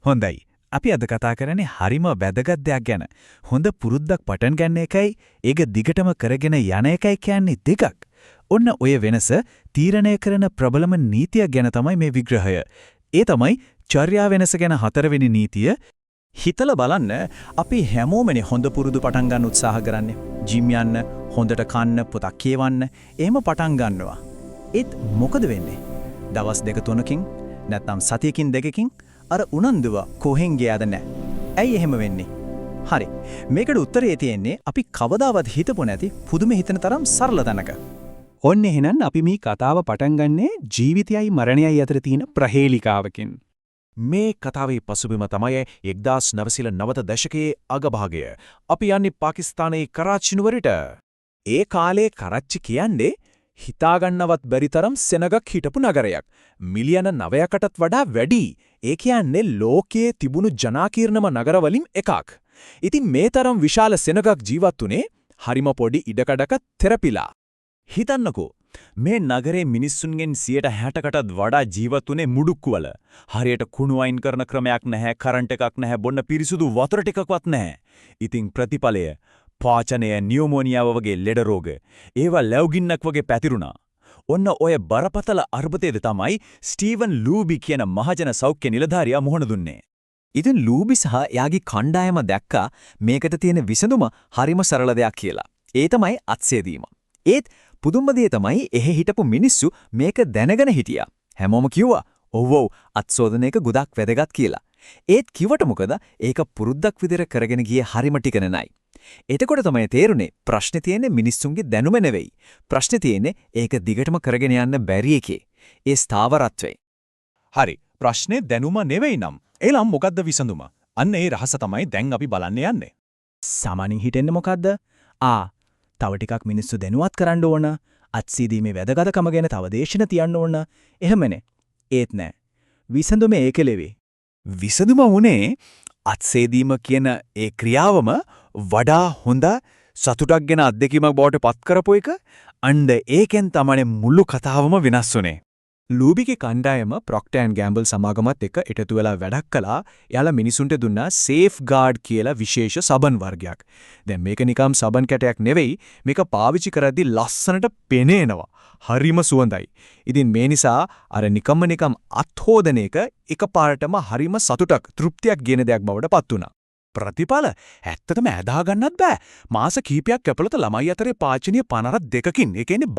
හොඳයි. අපි අද කතා කරන්නේ හරිම වැදගත් දෙයක් ගැන. හොඳ පුරුද්දක් පටන් ගන්න එකයි ඒක දිගටම කරගෙන යන එකයි කියන්නේ දෙකක්. ඔන්න ඔය වෙනස තීරණය කරන ප්‍රබලම නීතිය ගැන තමයි මේ විග්‍රහය. ඒ තමයි චර්යා වෙනස ගැන 4වෙනි නීතිය. හිතලා බලන්න අපි හැමෝමනේ හොඳ පුරුදු පටන් ගන්න උත්සාහ කරන්නේ. ජිම් යන්න, හොඳට කන්න, පොතක් කියවන්න, එහෙම පටන් ගන්නවා. ඒත් මොකද වෙන්නේ? දවස් 2-3කින් නැත්නම් සතියකින් දෙකකින් අර උනන්දුව කොහෙන් ගියාද නැහැ. ඇයි එහෙම වෙන්නේ? හරි. මේකට උත්තරේ තියෙන්නේ අපි කවදාවත් හිතපො නැති පුදුම හිතන තරම් සරල තැනක. ඔන්න එහෙනම් අපි මේ කතාව පටන් ගන්නේ ජීවිතයයි මරණයයි අතර තියෙන ප්‍රහේලිකාවකින්. මේ කතාවේ පසුබිම තමයි 1990 දශකයේ අගභාගය. අපි යන්නේ පාකිස්තානයේ කරාචි නුවරට. ඒ කාලේ කරාචි කියන්නේ හිතාගන්නවත් බැරි තරම් සෙනගක් හිටපු නගරයක්. මිලියන 9කටත් වඩා වැඩි. ඒ කියන්නේ ලෝකයේ තිබුණු ජනාකීර්ණම නගරවලින් එකක්. ඉතින් මේ තරම් විශාල සෙනගක් ජීවත් වුණේ හරිම පොඩි ඉඩකඩක තෙරපිලා. හිතන්නකෝ මේ නගරේ මිනිස්සුන්ගෙන් 60කටත් වඩා ජීවත් වුණේ මුඩුක්කුවල. හරියට කුණු අයින් කරන ක්‍රමයක් නැහැ, කරන්ට් එකක් නැහැ, බොන්න පිරිසුදු වතුර ටිකක්වත් නැහැ. ඉතින් ප්‍රතිඵලය පාචනය, නියුමෝනියාව වගේ ලෙඩ රෝග. ඒවා ලැබුගින්නක් වගේ පැතිරුණා. ඔන්න ඔය බරපතල අර්බුදයේද තමයි ස්ටීවන් ලූබි කියන මහජන සෞඛ්‍ය නිලධාරියා මුහුණ දුන්නේ. ඉතින් ලූබි සහ එයාගේ කණ්ඩායම දැක්කා මේකට තියෙන විසඳුම හරිම සරල දෙයක් කියලා. ඒ තමයි අත්සේදීම. ඒත් පුදුම දේ තමයි එහෙ හිටපු මිනිස්සු මේක දැනගෙන හිටියා. හැමෝම කිව්වා ඔව් අත්සෝදන එක ගොඩක් වැදගත් කියලා. ඒත් කිව්වට මොකද ඒක පුරුද්දක් විදිහට කරගෙන ගියේ හරිම ටික නෑ. එතකොට තමයි තේරුනේ ප්‍රශ්නේ තියෙන්නේ මිනිස්සුන්ගේ දැනුම නෙවෙයි. ප්‍රශ්නේ තියෙන්නේ ඒක දිගටම කරගෙන යන්න බැරි එකේ. ඒ ස්ථාවරත්වේ. හරි. ප්‍රශ්නේ දැනුම නෙවෙයි නම්. එලම් මොකද්ද විසඳුම? අන්න ඒ රහස තමයි දැන් අපි බලන්න යන්නේ. සාමාන්‍යයෙන් හිතෙන්නේ මොකද්ද? තව ටිකක් මිනිස්සු දැනුවත් කරන්න ඕන. අත්සීදීමේ වැදගත්කම ගැන තව දේශන තියන්න ඕන. එහෙමනේ. ඒත් නෑ. විසඳුම ඒකලෙවි. විසඳුම වුණේ අත්සේදීම කියන ඒ ක්‍රියාවම වඩා හොඳ සතුටක් ගැන අත්දැකීමක් බවට පත් කරපු එක. අන්න ඒකෙන් තමයි මුළු කතාවම වෙනස් වුනේ. ලූබිගේ කණ්ඩායම ප්‍රොක්ටර් ඇන්ඩ් ගෑම්බල් සමාගමත් එක්ක එකතු වෙලා වැඩක් කළා. එයාලා මිනිසුන්ට දුන්නා සේෆ් ගාඩ් කියලා විශේෂ සබන් වර්ගයක්. දැන් මේක නිකම් සබන් කැටයක් නෙවෙයි. මේක පාවිච්චි කරද්දී ලස්සනට පෙනේනවා. හරිම සුවඳයි. ඉතින් මේ නිසා අර නිකම් අත්හෝදන එක එකපාරටම හරිම සතුටක්, තෘප්තියක් ගෙන දෙයක් බවට පත් වුණා. ප්‍රතිඵල ඇත්තටම ඇදා ගන්නත් බෑ. මාස කිහිපයක් ඇතුළත ළමයි අතරේ පාචනීය 52කින්, ඒ කියන්නේ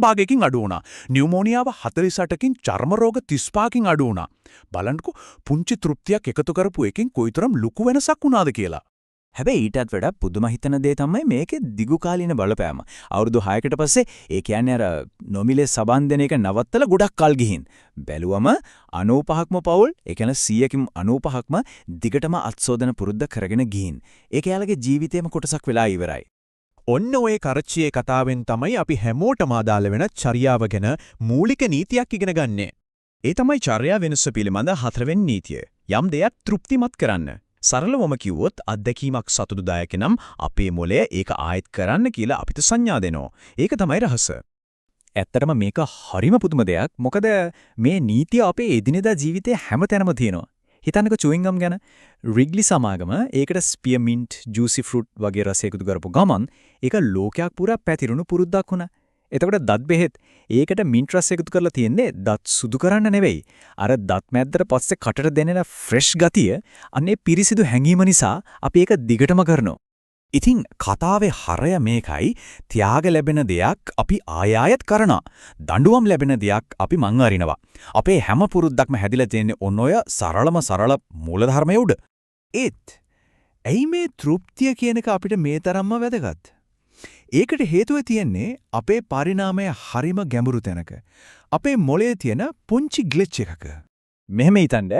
භාගයකින් අඩු වුණා. නියුමෝනියාව 48කින්, චර්ම රෝග 35කින් අඩු වුණා. බලන්නකෝ පුංචි තෘප්තියක් එකතු කරපු එකකින් කොයිතරම් ලොකු වෙනසක් වුණාද කියලා. හැබැයි ඊටත් වඩා පුදුම හිතන දේ තමයි මේකේ දිගුකාලීන බලපෑම. අවුරුදු 6කට පස්සේ ඒ කියන්නේ අර නොමිලේ සබන් දෙන එක නවත්තලා ගොඩක් කල් ගිහින්. බැලුවම 95ක්ම පවුල්, ඒ කියන්නේ 100කින් 95ක්ම දිගටම අත්සෝදන පුරුද්ද කරගෙන ගිහින්. ඒක යාළගේ ජීවිතේම කොටසක් වෙලා ඉවරයි. ඔන්න ඔය කරච්චියේ කතාවෙන් තමයි අපි හැමෝටම අදාළ වෙන චර්යාව ගැන මූලික නීතියක් ඉගෙන ගන්නෙ. ඒ තමයි චර්යා වෙනස පිළිබඳ 4වෙනි නීතිය. යම් දෙයක් තෘප්තිමත් කරන්න. සරලවම කිව්වොත් අත්දැකීමක් සතුටුදායක නම් අපේ මොළය ඒක ආයෙත් කරන්න කියලා අපිට සංඥා දෙනවා. ඒක තමයි රහස. ඇත්තටම මේක හරිම පුදුම දෙයක්. මොකද මේ නීතිය අපේ එදිනෙදා ජීවිතේ හැමතැනම තියෙනවා. හිතන්නකෝ චුවින් ගම් ගැන. රිග්ලි සමාගම ඒකට ස්පියර්මින්ට්, ජූසි ෆෘට් වගේ රස එකතු කරපු ගමන් ඒක ලෝකයක් පුරා පැතිරුණු පුරුද්දක් වුණා. එතකොට දත් බෙහෙත් ඒකට මින්ට් රස එකතු කරලා තියෙන්නේ දත් සුදු කරන්න නෙවෙයි. අර දත් මැද්දට පස්සේ කටට දැනෙන ෆ්‍රෙෂ් ගතිය, අනේ පිරිසිදු හැඟීම නිසා අපි ඒක දිගටම කරනවා. ඉතින් කතාවේ හරය මේකයි. ත්‍යාග ලැබෙන දෙයක් අපි ආයෙත් කරනවා. දඬුවම් ලැබෙන දෙයක් අපි මං අරිනවා. අපේ හැම පුරුද්දක්ම හැදිලා තියෙන්නේ ඔන්න ඔය සරල මූලධර්මයේ උඩ. ඒත් ඇයි මේ තෘප්තිය කියන එක අපිට මේ තරම්ම වැදගත්? ඒකට හේතුව තියෙන්නේ අපේ පරිණාමය හරිම ගැඹුරු තැනක. අපේ මොළයේ තියෙන පුංචි ග්ලිච් එකක. මෙහෙම හිතන්න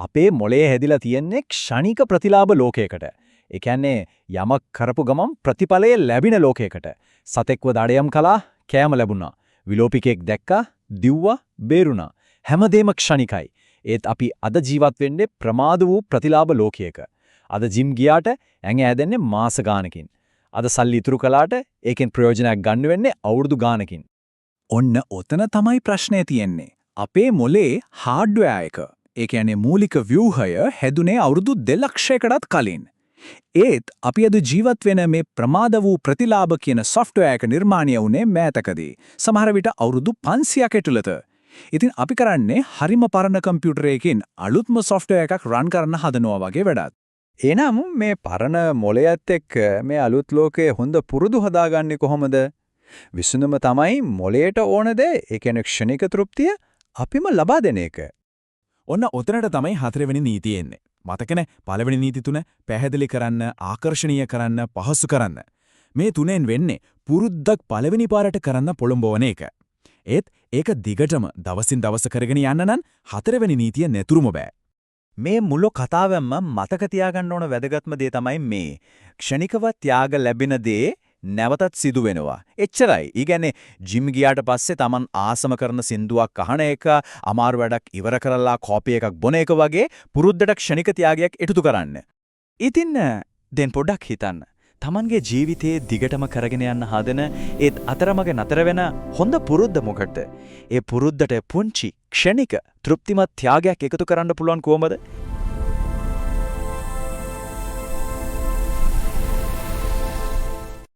අපේ මොළයේ හැදිලා තියෙන්නේ ක්ෂණික ප්‍රතිලාභ ලෝකයකට. ඒ කියන්නේ යමක් කරපු ගමන් ප්‍රතිඵලය ලැබෙන ලෝකයකට. සතෙක්ව දඩයම් කළා, කෑම ලැබුණා. විලෝපිකෙක් දැක්කා, දිව්වා, බේරුණා. හැමදේම ක්ෂණිකයි. ඒත් අපි අද ජීවත් වෙන්නේ ප්‍රමාද වූ ප්‍රතිලාභ ලෝකයක. අද ජිම් ගියාට ඇඟ ඇදෙන්නේ මාස ගානකින්. අද සල්ලි ඉතුරු කළාට ඒකෙන් ප්‍රයෝජනයක් ගන්න වෙන්නේ අවුරුදු ගානකින්. ඔන්න ඔතන තමයි ප්‍රශ්නේ තියෙන්නේ. අපේ මොලේ හાર્ඩ්වෙයාර් එක. ඒ කියන්නේ මූලික ව්‍යුහය හැදුනේ අවුරුදු 2,00,000කටත් කලින්. ඒත් අපි අද ජීවත් වෙන මේ ප්‍රමාද වූ ප්‍රතිලාභ කියන software එක නිර්මාණය වුණේ මෑතකදී. සමහර විට අවුරුදු 500ක් ඇතුළත. ඉතින් අපි කරන්නේ හරිම පරණ කම්පියුටරයකින් අලුත්ම software එකක් run කරන්න හදනවා වගේ වැඩක්. එනම් මේ පරණ මොලයත් එක්ක මේ අලුත් ලෝකයේ හොඳ පුරුදු හදාගන්නේ කොහොමද? විසඳුම තමයි මොලයට ඕන දේ, ඒ කියන්නේ ක්ෂණික තෘප්තිය අපිම ලබා දෙන එක. ඔන්න ඔතනට තමයි හතරවෙනි නීතිය එන්නේ. මතකනේ පළවෙනි නීති තුන පැහැදිලි කරන්න, ආකර්ෂණීය කරන්න, පහසු කරන්න. මේ තුනෙන් වෙන්නේ පුරුද්දක් පළවෙනි පාරට කරන්න පොළඹවන එක. ඒත් ඒක දිගටම දවසින් දවස කරගෙන යන්න නම් හතරවෙනි නීතිය නැතුරුම බෑ. මේ මුළු කතාවෙම මතක තියාගන්න ඕන වැදගත්ම දේ තමයි මේ. ක්ෂණිකව ත්‍යාග ලැබෙන දේ නැවතත් සිදු වෙනවා. එච්චරයි. ඊ කියන්නේ ජිම් ගියාට පස්සේ Taman ආසම කරන සින්දුවක් අහන එක, අමාරු වැඩක් ඉවර කරලා කෝපි එකක් බොන එක වගේ පුරුද්දට ක්ෂණික ත්‍යාගයක් ඉටුතු කරන්න. ඉතින් දැන් පොඩ්ඩක් හිතන්න. Tamanගේ ජීවිතයේ දිගටම කරගෙන යන්න හදන ඒත් අතරමඟ නතර වෙන හොඳ පුරුද්ද මොකටද? ඒ පුරුද්දට පුංචි ක්ෂණික තෘප්තිමත් ත්‍යාගයක් එකතු කරන්න පුළුවන් කොහමද?